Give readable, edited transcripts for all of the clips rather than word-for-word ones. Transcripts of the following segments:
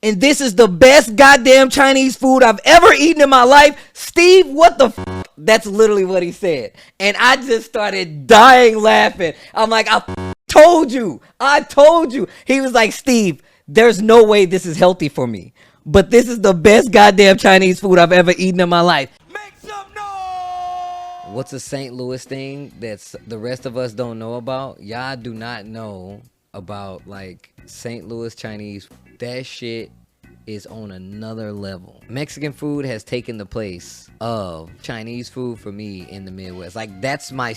and this is the best goddamn Chinese food I've ever eaten in my life. Steve, what the f-? That's literally what he said. And I just started dying laughing. I'm like, told you. I told you. He was like, Steve, there's no way this is healthy for me, but this is the best goddamn Chinese food I've ever eaten in my life. Make some noise! What's a St. Louis thing that the rest of us don't know about? Y'all do not know about, like, St. Louis Chinese. That shit is on another level. Mexican food has taken the place of Chinese food for me in the Midwest. Like, it's my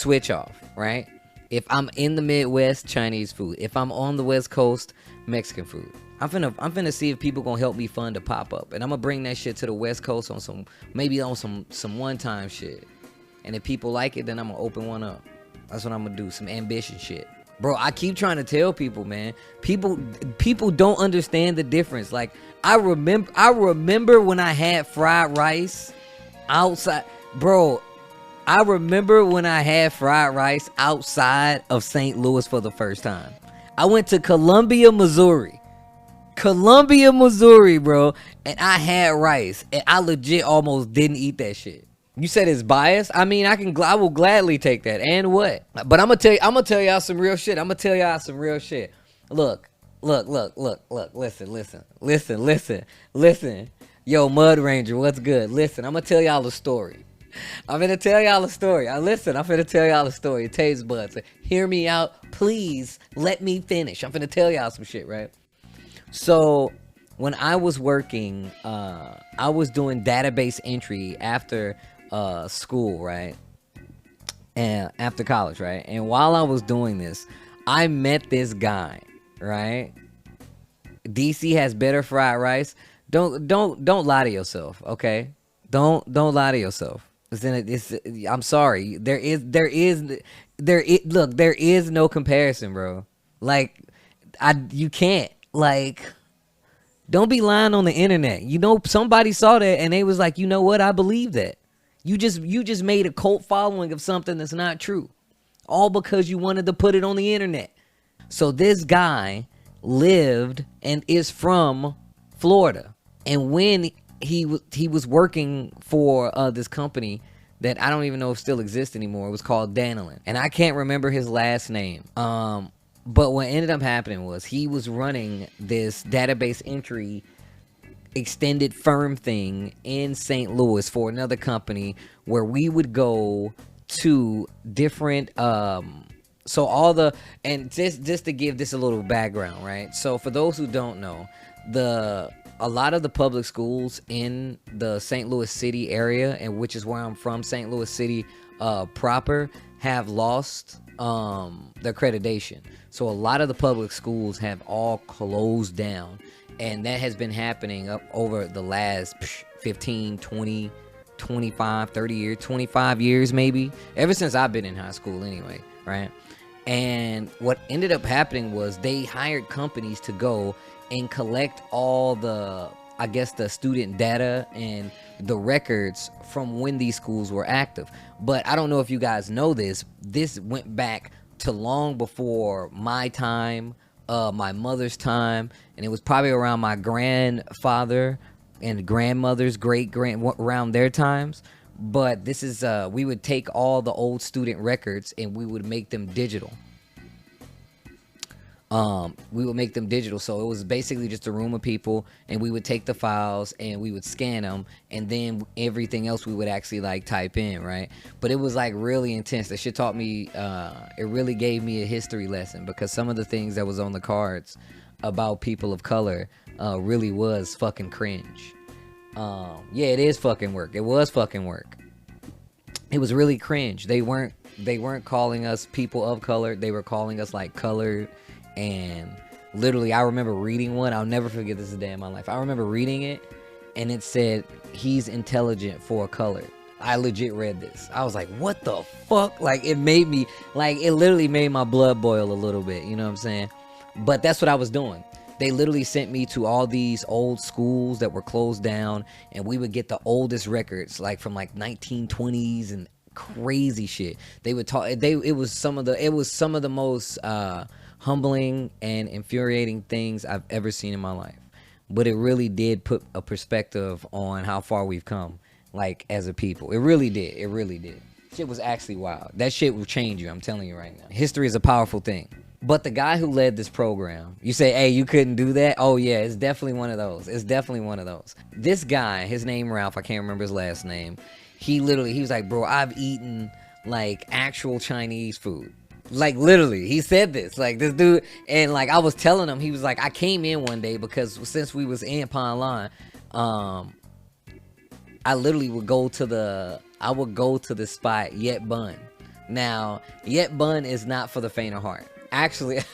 switch off, right? If I'm in the Midwest, Chinese food. If I'm on the West Coast, Mexican food. I'm finna see if people gonna help me fund a pop-up, and I'm gonna bring that shit to the West Coast on some one-time shit. And if people like it, then I'm gonna open one up. That's what I'm gonna do. Some ambition shit. Bro, I keep trying to tell people, man. People don't understand the difference. Like, I remember when I had fried rice outside. Bro, I remember when I had fried rice outside of St. Louis for the first time. I went to Columbia, Missouri, bro, and I had rice, and I legit almost didn't eat that shit. You said it's biased? I mean, I will gladly take that. And what? But I'm gonna tell y'all some real shit. Look. Listen. Yo, Mud Ranger, what's good? Listen, I'm gonna tell y'all a story. I'm finna tell y'all a story. Taste buds, hear me out. Please let me finish. I'm finna tell y'all some shit, right? So, when I was working, I was doing database entry after school, right? And after college, right? And while I was doing this, I met this guy, right? DC has better fried rice. Don't lie to yourself, okay? Don't lie to yourself. I'm sorry. There is no comparison, bro. Like, you can't. Like, don't be lying on the internet. You know, somebody saw that and they was like, you know what? I believe that. You just made a cult following of something that's not true, all because you wanted to put it on the internet. So this guy lived and is from Florida, and when he was working for this company that I don't even know if still exists anymore. It was called Danilin, and I can't remember his last name. But what ended up happening was he was running this database entry extended firm thing in St. Louis for another company, where we would go to different just to give this a little background, right? So for those who don't know, a lot of the public schools in the St. Louis City area, and which is where I'm from, St. Louis City proper, have lost their accreditation. So a lot of the public schools have all closed down. And that has been happening up over the last 15, 20, 25, 30 years, 25 years maybe. Ever since I've been in high school anyway, right? And what ended up happening was they hired companies to go and collect all the student data and the records from when these schools were active. But I don't know if you guys know this. This went back to long before my time, my mother's time, and it was probably around my grandfather and grandmother's around their times. But this is we would take all the old student records and we would make them digital. So it was basically just a room of people, and we would take the files and we would scan them, and then everything else we would actually like type in, right? But it was like really intense. That shit taught me, it really gave me a history lesson, because some of the things that was on the cards about people of color really was fucking cringe. Yeah, it is fucking work. It was fucking work. It was really cringe. They weren't calling us people of color. They were calling us like colored. And literally, I remember reading one. I'll never forget this a day in my life. I remember reading it, and it said, he's intelligent for a color. I legit read this. I was like, what the fuck? Like, it literally made my blood boil a little bit. You know what I'm saying? But that's what I was doing. They literally sent me to all these old schools that were closed down, and we would get the oldest records, like from like 1920s and crazy shit. They would talk. It was some of the most humbling and infuriating things I've ever seen in my life. But it really did put a perspective on how far we've come, like as a people. It really did. It really did. Shit was actually wild. That shit will change you. I'm telling you right now. History is a powerful thing. But the guy who led this program, you say, hey, you couldn't do that? Oh, yeah, it's definitely one of those. It's definitely one of those. This guy, his name Ralph, I can't remember his last name. He was like, bro, I've eaten like actual Chinese food. Like literally, he said this. Like this dude, and like I was telling him, he was like, I came in one day because since we was in Pine Line, I literally would go to the spot Yet Bun. Now, Yet Bun is not for the faint of heart. Actually,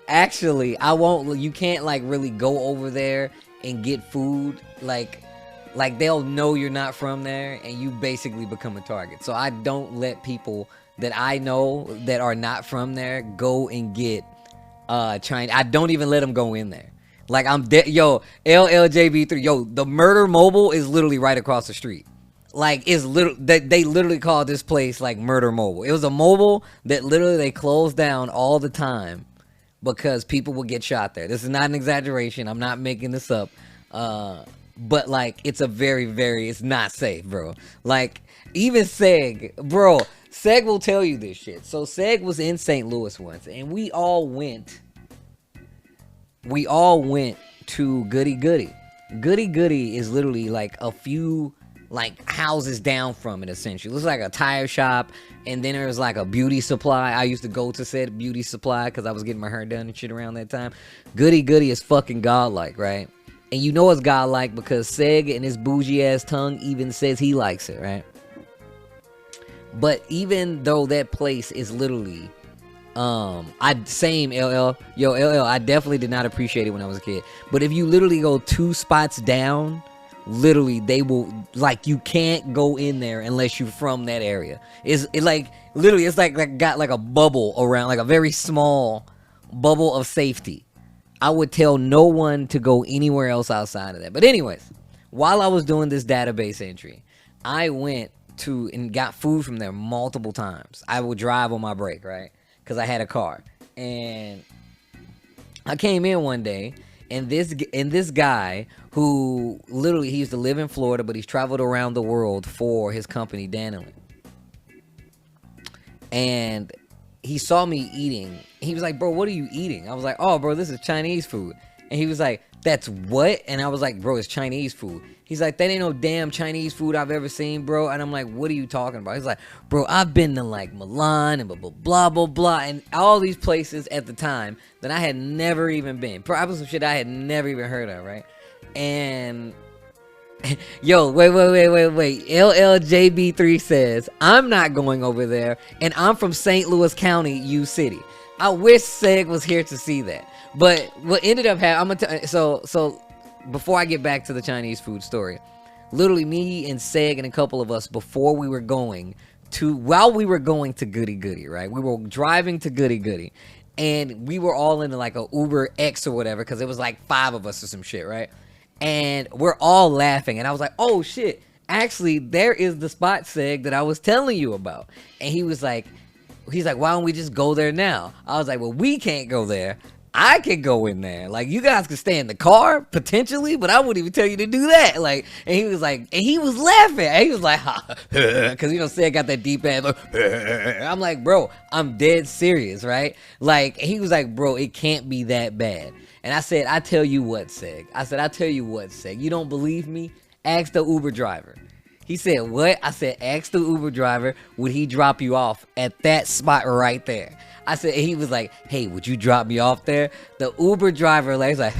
I won't. You can't like really go over there and get food. Like they'll know you're not from there, and you basically become a target. So I don't let people that I know that are not from there go and get China. I don't even let them go in there. Like I'm dead. Yo, LLJB3. Yo, the Murder Mobile is literally right across the street. Like it's they literally call this place like Murder Mobile. It was a mobile that literally they closed down all the time because people would get shot there. This is not an exaggeration. I'm not making this up. But like it's a it's not safe, bro. Like even Seg, bro, Seg will tell you this shit. So Seg was in St. Louis once, and we all went to Goody Goody. Goody Goody is literally like a few like houses down from it, essentially. It looks like a tire shop, and then there's like a beauty supply. I used to go to said beauty supply because I was getting my hair done and shit around that time. Goody Goody is fucking godlike, right? And you know it's godlike because Seg and his bougie ass tongue even says he likes it, right? But even though that place is literally LL, I definitely did not appreciate it when I was a kid. But if you literally go 2 spots down, literally they will, like, you can't go in there unless you're from that area. It's like got like a bubble around, like a very small bubble of safety. I would tell no one to go anywhere else outside of that. But anyways, while I was doing this database entry, I went to and got food from there multiple times. I would drive on my break, right? Because I had a car. And I came in one day, and this guy who literally, he used to live in Florida, but he's traveled around the world for his company, Danilin. And he saw me eating. He was like, bro, what are you eating? I was like, oh, bro, this is Chinese food. And he was like, that's what? And I was like, bro, it's Chinese food. He's like, that ain't no damn Chinese food I've ever seen, bro. And I'm like, what are you talking about? He's like, bro, I've been to like Milan and blah, blah, blah, and all these places at the time that I had never even been. Probably some shit I had never even heard of, right? And yo, wait. LLJB3 says, I'm not going over there, and I'm from St. Louis County, U City. I wish Seg was here to see that. But what ended up happening, I'm gonna so before I get back to the Chinese food story, literally me and Seg and a couple of us, while we were going to Goody Goody, right? We were driving to Goody Goody, and we were all in like a Uber X or whatever, because it was like 5 of us or some shit, right? And we're all laughing, and I was like, oh shit, actually there is the spot, Seg, that I was telling you about. And he's like, why don't we just go there now? I was like, well, we can't go there. I could go in there. Like, you guys could stay in the car potentially, but I wouldn't even tell you to do that. Like, and he was like, and he was laughing. And he was like, because you know, Seg got that deep ass. I'm like, bro, I'm dead serious, right? Like, he was like, bro, it can't be that bad. And I said, I tell you what, Seg. You don't believe me? Ask the Uber driver. He said, what? I said, ask the Uber driver, would he drop you off at that spot right there? I said, he was like, hey, would you drop me off there? The Uber driver, like, he's like,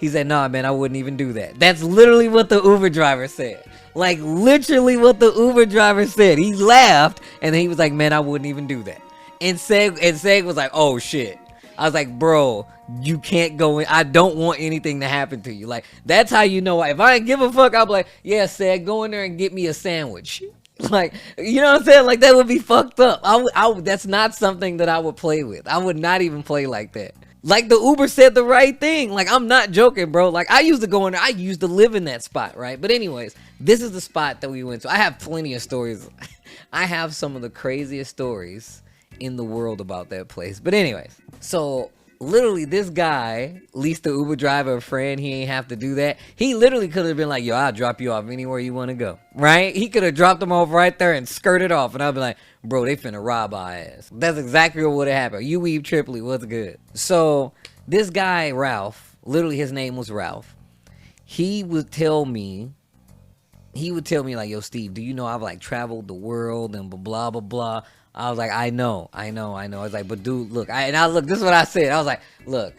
he said, nah, man, I wouldn't even do that. That's literally what the Uber driver said. Like, literally what the Uber driver said. He laughed, and then he was like, man, I wouldn't even do that. And Seg was like, oh, shit. I was like, bro, you can't go in. I don't want anything to happen to you. Like, that's how you know. If I didn't give a fuck, I'd be like, yeah, Seg, go in there and get me a sandwich. Like, you know what I'm saying? Like, that would be fucked up. That's not something that I would play with. I would not even play like that. Like, the Uber said the right thing. Like, I'm not joking, bro. Like, I used to go in there. I used to live in that spot, right? But anyways, this is the spot that we went to. I have plenty of stories. I have some of the craziest stories in the world about that place. But anyways, so literally this guy leased the Uber driver a friend. He ain't have to do that. He literally could have been like, yo, I'll drop you off anywhere you want to go, right? He could have dropped him off right there and skirted off, and I'd be like, bro, they finna rob our ass. That's exactly what would have happened. You weave Tripoli, what's good? So this guy Ralph, literally his name was Ralph, he would tell me like, yo, Steve, do you know I've like traveled the world and blah blah blah. I was like, I know. I was like, but dude, look, this is what I said. I was like, look,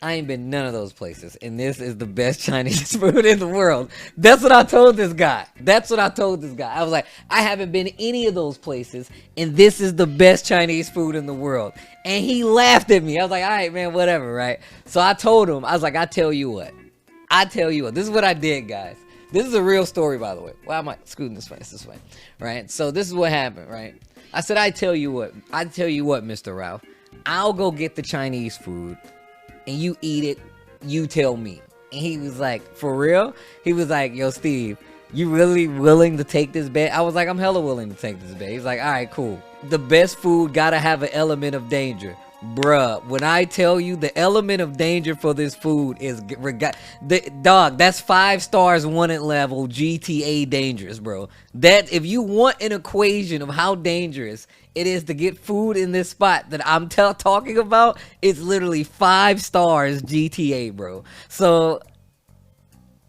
I ain't been none of those places, and this is the best Chinese food in the world. That's what I told this guy. I was like, I haven't been any of those places, and this is the best Chinese food in the world. And he laughed at me. I was like, all right, man, whatever, right? So I told him, I was like, I tell you what. This is what I did, guys. This is a real story, by the way. Why am I scooting this way, right? So this is what happened, right? I said, I tell you what, Mr. Ralph, I'll go get the Chinese food, and you eat it, you tell me. And he was like, for real? He was like, yo, Steve, you really willing to take this bet? I was like, I'm hella willing to take this bet. He's like, all right, cool. The best food gotta have an element of danger. Bruh, when I tell you the element of danger for this food is dog, that's 5 stars wanted level GTA dangerous, bro. That if you want an equation of how dangerous it is to get food in this spot that I'm talking about, it's literally 5 stars GTA, bro. So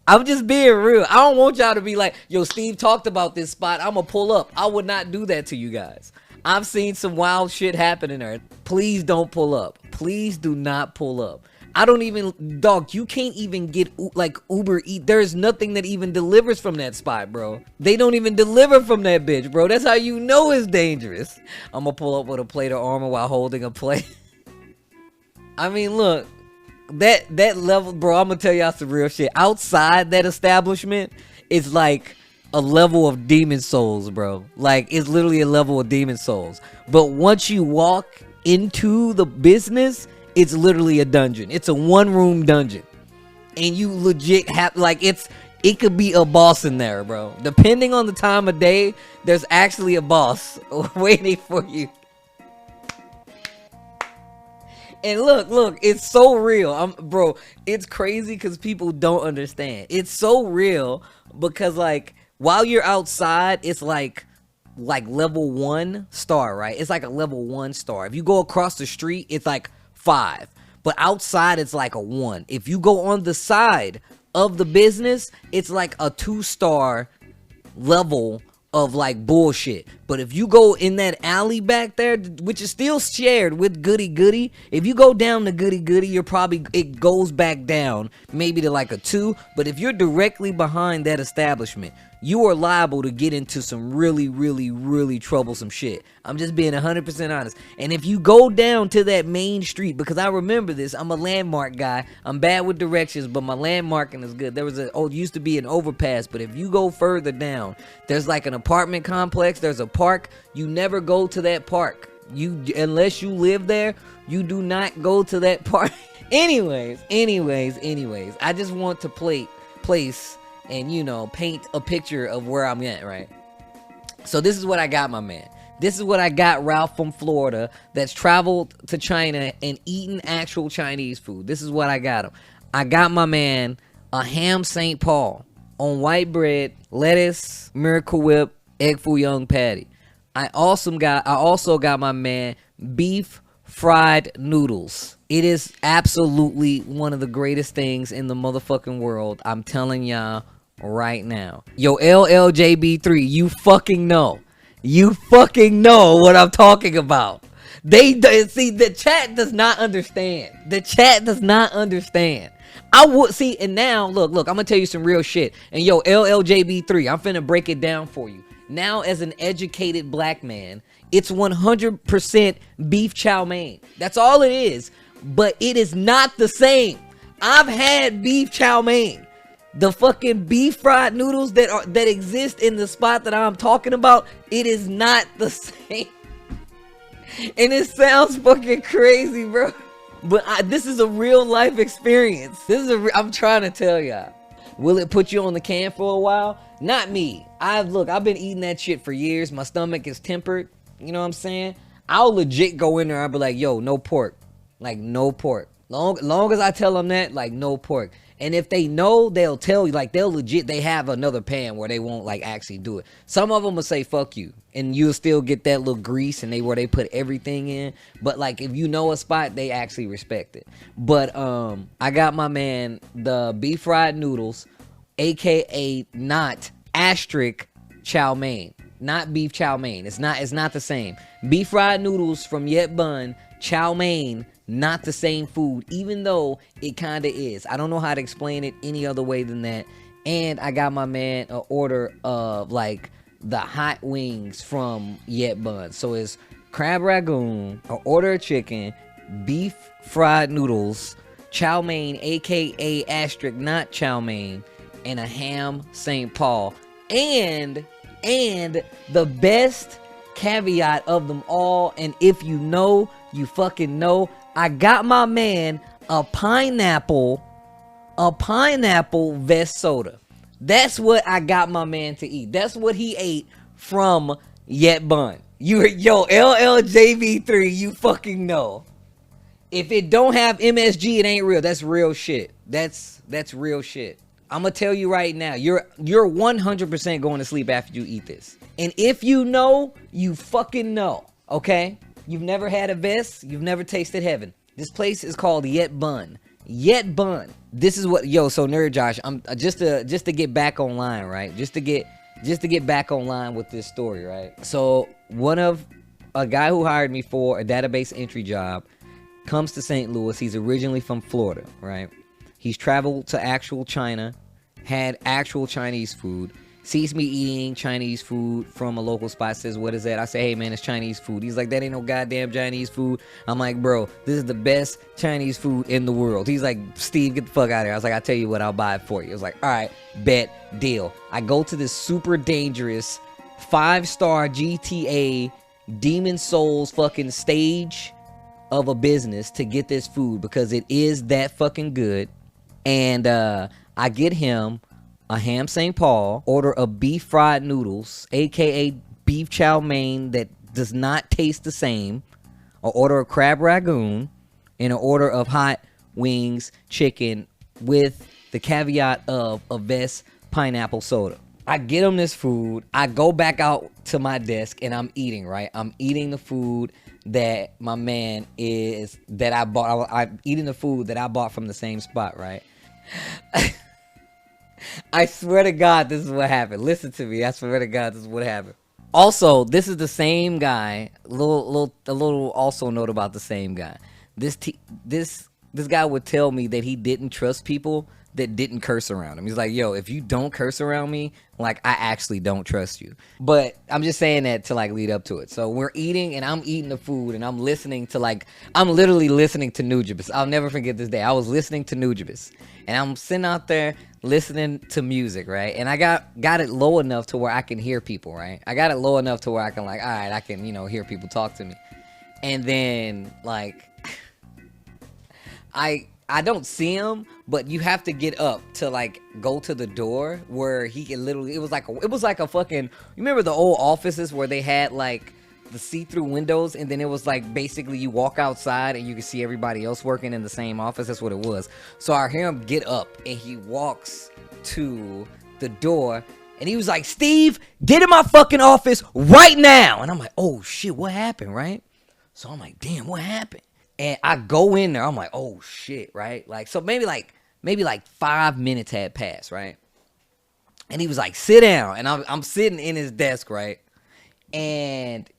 I'm just being real. I don't want y'all to be like, yo, Steve talked about this spot, I'm gonna pull up. I would not do that to you guys. I've seen some wild shit happen in there. Please don't pull up. Please do not pull up. I don't even, dog, you can't even get like Uber Eat. There's nothing that even delivers from that spot, bro. They don't even deliver from that bitch, bro. That's how you know it's dangerous. I'm gonna pull up with a plate of armor while holding a plate. I mean, look, that level, bro, I'm gonna tell y'all some real shit. Outside that establishment, it's like a level of demon souls, bro. Like, it's literally a level of demon souls. But once you walk into the business, it's literally a dungeon. It's a 1-room dungeon, and you legit have like it could be a boss in there, bro. Depending on the time of day, there's actually a boss waiting for you. And look, it's so real. Bro, it's crazy because people don't understand. It's so real because like, while you're outside, it's like level 1 star, right? It's like a level 1 star. If you go across the street, it's like 5. But outside, it's like a 1. If you go on the side of the business, it's like a 2-star level of like bullshit. But if you go in that alley back there, which is still shared with Goody Goody, if you go down to Goody Goody, it goes back down maybe to like a 2. But if you're directly behind that establishment, you are liable to get into some really, really, really troublesome shit. I'm just being 100% honest. And if you go down to that main street, because I remember this, I'm a landmark guy. I'm bad with directions, but my landmarking is good. There was used to be an overpass, but if you go further down, there's like an apartment complex. There's a park. You never go to that park. Unless you live there, you do not go to that park. anyways, I just want to place and, you know, paint a picture of where I'm at, right? So this is what I got, my man. This is what I got Ralph from Florida that's traveled to China and eaten actual Chinese food. This is what I got him. I got my man a ham St. Paul on white bread, lettuce, Miracle Whip, egg foo young patty. I also got my man beef fried noodles. It is absolutely one of the greatest things in the motherfucking world. I'm telling y'all right now. Yo, LLJB3, you fucking know. You fucking know what I'm talking about. See, the chat does not understand. The chat does not understand. I would see, and now look, I'm gonna tell you some real shit. And yo, LLJB3, I'm finna break it down for you. Now, as an educated black man, it's 100% beef chow mein. That's all it is. But it is not the same. I've had beef chow mein. The fucking beef fried noodles that exist in the spot that I'm talking about, it is not the same. And it sounds fucking crazy, bro. But this is a real life experience. I'm trying to tell y'all. Will it put you on the can for a while? Not me. I've been eating that shit for years. My stomach is tempered. You know what I'm saying? I'll legit go in there. I'll be like, yo, no pork. Like, no pork. Long as I tell them that, like, no pork. And if they know, they'll tell you. Like, they'll legit, they have another pan where they won't, like, actually do it. Some of them will say, fuck you. And you'll still get that little grease and where they put everything in. But, like, if you know a spot, they actually respect it. But I got my man the beef fried noodles, a.k.a. not asterisk chow mein. Not beef chow mein. It's not the same. Beef fried noodles from Yet Bun, chow mein, not the same food, even though it kind of is. I don't know how to explain it any other way than that. And I got my man an order of like the hot wings from Yet Bun. So it's crab ragoon, an order of chicken, beef fried noodles, chow mein, aka asterisk not chow mein, and a ham St. Paul. And the best caveat of them all, and if you know, you fucking know, I got my man a pineapple vest soda. That's what I got my man to eat. That's what he ate from Yet Bun. Yo, LLJV3, you fucking know. If it don't have MSG, it ain't real. That's real shit. That's real shit. I'm gonna tell you right now, you're 100% going to sleep after you eat this. And if you know, you fucking know, okay? You've never had a vest, you've never tasted heaven. This place is called Yet Bun. Yet Bun. This is what, so Nerd Josh, I'm just to get back online, right? Just to get back online with this story, right? So a guy who hired me for a database entry job comes to St. Louis. He's originally from Florida, right? He's traveled to actual China, had actual Chinese food, sees me eating Chinese food from a local spot, says, what is that? I say, hey man, it's Chinese food. He's like, that ain't no goddamn Chinese food. I'm like, bro, this is the best Chinese food in the world. He's like, Steve, get the fuck out of here. I was like, I'll tell you what, I'll buy it for you. I was like, all right, bet, deal. I go to this super dangerous 5-star GTA Demon Souls fucking stage of a business to get this food because it is that fucking good. And I get him a ham St. Paul, order of beef fried noodles, aka beef chow mein that does not taste the same, an order of crab ragoon, and an order of hot wings, chicken, with the caveat of a vest pineapple soda. I get him this food. I go back out to my desk and I'm eating, right? I'm eating the food that my man that I bought. I'm eating the food that I bought from the same spot, right? I swear to God, this is what happened. Listen to me. I swear to God, this is what happened. Also, this is the same guy. A little also note about the same guy. This guy would tell me that he didn't trust people that didn't curse around him. He's like, yo, if you don't curse around me, like, I actually don't trust you. But I'm just saying that to, like, lead up to it. So we're eating, and I'm eating the food, and I'm listening to, like, I'm literally listening to Nujabes. I'll never forget this day. I was listening to Nujabes, and I'm sitting out there listening to music, right? And I got it low enough to where I can hear people, right? I got it low enough to where I can, like, all right, I can, hear people talk to me. And then, like, I don't see him, but you have to get up to like go to the door where he can literally. It was like a fucking. You remember the old offices where they had like the see-through windows, and then it was like basically you walk outside and you can see everybody else working in the same office. That's what it was. So I hear him get up and he walks to the door and he was like, "Steve, get in my fucking office right now." And I'm like, "Oh shit, what happened?" Right? So I'm like, "Damn, what happened?" And I go in there, I'm like, oh shit, right? Like, so maybe like 5 minutes had passed, right? And he was like, sit down. And I'm sitting in his desk, right? And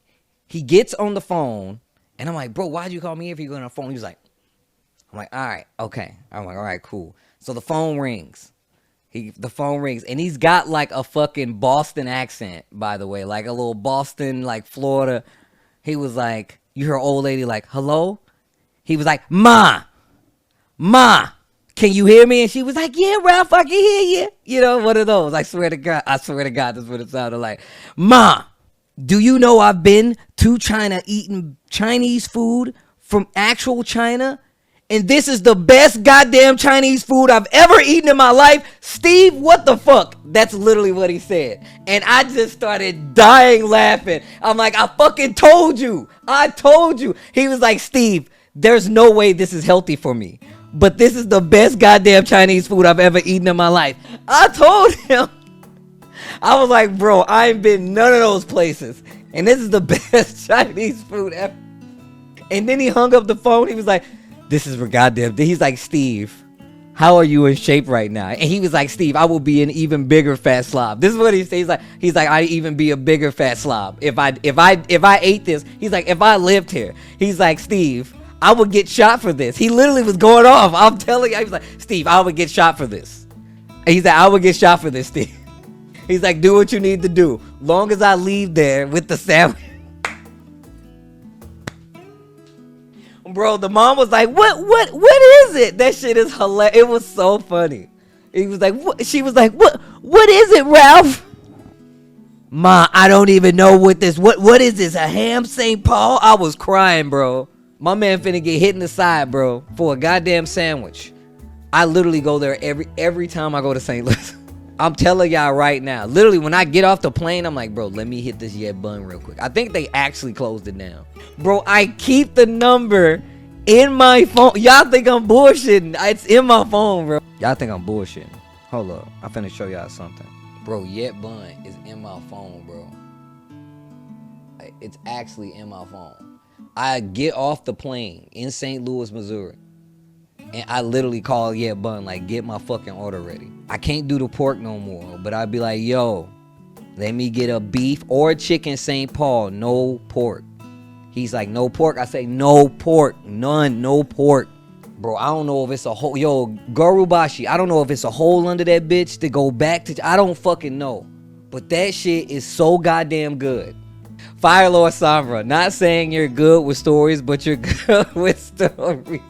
he gets on the phone, and I'm like, bro, why'd you call me if you're going on the phone? He was like, I'm like, all right, okay. I'm like, all right, cool. So the phone rings. The phone rings, and he's got like a fucking Boston accent, by the way, like a little Boston, like Florida. He was like, you hear an old lady like, hello? He was like, Ma, can you hear me? And she was like, yeah, Ralph, I can hear you. One of those. I swear to God, that's what it sounded like. Ma, do you know I've been to China eating Chinese food from actual China? and this is the best goddamn Chinese food I've ever eaten in my life. Steve, what the fuck? That's literally what he said. And I just started dying laughing. I'm like, I fucking told you. I told you. He was like, Steve, there's no way this is healthy for me, but this is the best goddamn Chinese food I've ever eaten in my life. I told him. I was like, bro, I ain't been none of those places, and this is the best Chinese food ever. And then he hung up the phone. He was like, this is for goddamn. He's like, Steve, how are you in shape right now? And he was like, Steve, I will be an even bigger fat slob. This is what he says. He's like, I even be a bigger fat slob if I ate this. He's like, if I lived here. He's like, Steve, I would get shot for this. He literally was going off. I'm telling you. He was like, Steve, I would get shot for this. And he's like, I would get shot for this, Steve. He's like, do what you need to do. Long as I leave there with the sandwich. Bro, the mom was like, what is it? That shit is hilarious. It was so funny. He was like, what? She was like, what is it, Ralph? Ma, I don't even know what is this, a ham St. Paul? I was crying, bro. My man finna get hit in the side, bro, for a goddamn sandwich. I literally go there every time I go to St. Louis. I'm telling y'all right now. Literally, when I get off the plane, I'm like, bro, let me hit this Yet Bun real quick. I think they actually closed it down. Bro, I keep the number in my phone. Y'all think I'm bullshitting. It's in my phone, bro. Y'all think I'm bullshitting. Hold up. I'm finna show y'all something. Bro, Yet Bun is in my phone, bro. It's actually in my phone. I get off the plane in St. Louis, Missouri, and I literally call Yet Bun, like, get my fucking order ready. I can't do the pork no more, but I'd be like, yo, let me get a beef or a chicken St. Paul, no pork. He's like, no pork. I say, no pork, none, no pork. Bro, I don't know if it's a hole. Yo, Garubashi, I don't know if it's a hole under that bitch to go back to. I don't fucking know. But that shit is so goddamn good. Fire Lord Sombra, not saying you're good with stories, but you're good with stories.